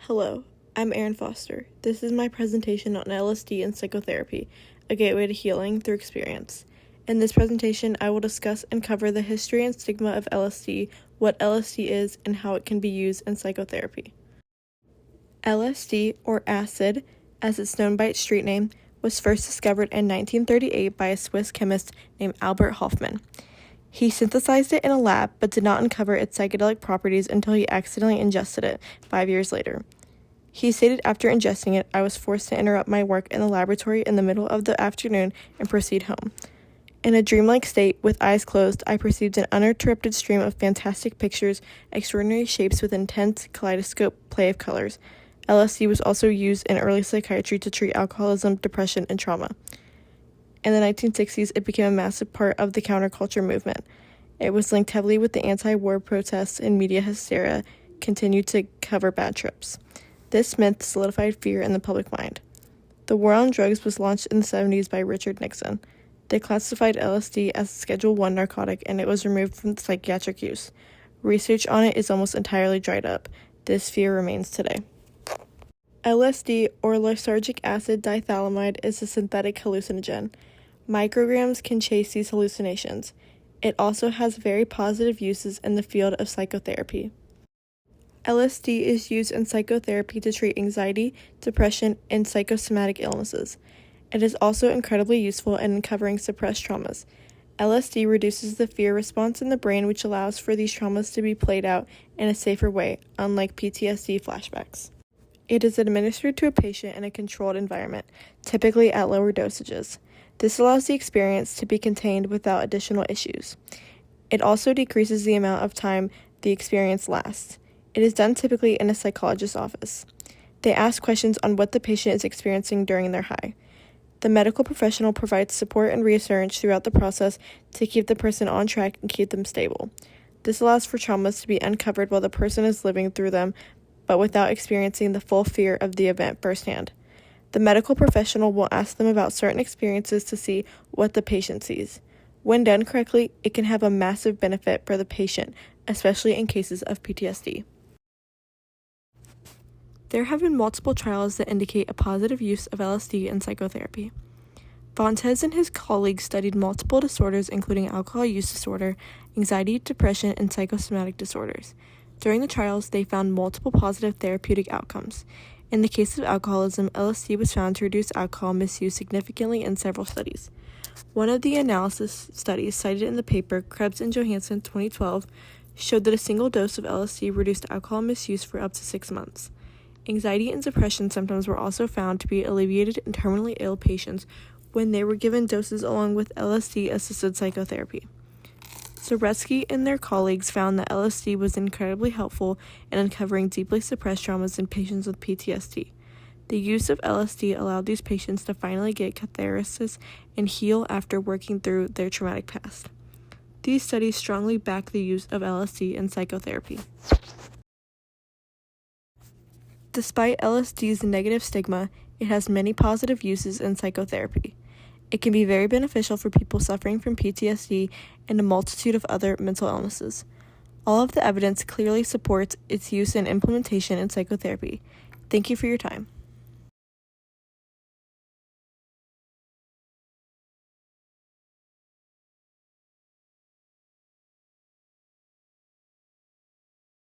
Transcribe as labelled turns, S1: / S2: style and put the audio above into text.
S1: Hello, I'm Erin Foster. This is my presentation on LSD and psychotherapy, a gateway to healing through experience. In this presentation, I will discuss and cover the history and stigma of LSD, what LSD is, and how it can be used in psychotherapy. LSD, or acid, as it's known by its street name, was first discovered in 1938 by a Swiss chemist named Albert Hofmann. He synthesized it in a lab, but did not uncover its psychedelic properties until he accidentally ingested it 5 years later. He stated after ingesting it, I was forced to interrupt my work in the laboratory in the middle of the afternoon and proceed home. In a dreamlike state, with eyes closed, I perceived an uninterrupted stream of fantastic pictures, extraordinary shapes with intense kaleidoscope play of colors. LSD was also used in early psychiatry to treat alcoholism, depression, and trauma. In the 1960s, it became a massive part of the counterculture movement. It was linked heavily with the anti-war protests, and media hysteria continued to cover bad trips. This myth solidified fear in the public mind. The war on drugs was launched in the 70s by Richard Nixon. They classified LSD as a Schedule I narcotic, and it was removed from psychiatric use. Research on it is almost entirely dried up. This fear remains today. LSD, or lysergic acid dithylamide, is a synthetic hallucinogen. Micrograms can chase these hallucinations. It also has very positive uses in the field of psychotherapy. LSD is used in psychotherapy to treat anxiety, depression, and psychosomatic illnesses. It is also incredibly useful in uncovering suppressed traumas. LSD reduces the fear response in the brain, which allows for these traumas to be played out in a safer way, unlike PTSD flashbacks. It is administered to a patient in a controlled environment, typically at lower dosages. This allows the experience to be contained without additional issues. It also decreases the amount of time the experience lasts. It is done typically in a psychologist's office. They ask questions on what the patient is experiencing during their high. The medical professional provides support and reassurance throughout the process to keep the person on track and keep them stable. This allows for traumas to be uncovered while the person is living through them, but without experiencing the full fear of the event firsthand. The medical professional will ask them about certain experiences to see what the patient sees. When done correctly, it can have a massive benefit for the patient, especially in cases of PTSD. There have been multiple trials that indicate a positive use of LSD in psychotherapy. Fontes and his colleagues studied multiple disorders including alcohol use disorder, anxiety, depression, and psychosomatic disorders. During the trials, they found multiple positive therapeutic outcomes. In the case of alcoholism, LSD was found to reduce alcohol misuse significantly in several studies. One of the analysis studies cited in the paper, Krebs and Johansson 2012, showed that a single dose of LSD reduced alcohol misuse for up to 6 months. Anxiety and depression symptoms were also found to be alleviated in terminally ill patients when they were given doses along with LSD-assisted psychotherapy. Zaretsky and their colleagues found that LSD was incredibly helpful in uncovering deeply suppressed traumas in patients with PTSD. The use of LSD allowed these patients to finally get catharsis and heal after working through their traumatic past. These studies strongly back the use of LSD in psychotherapy. Despite LSD's negative stigma, it has many positive uses in psychotherapy. It can be very beneficial for people suffering from PTSD and a multitude of other mental illnesses. All of the evidence clearly supports its use and implementation in psychotherapy. Thank you for your time.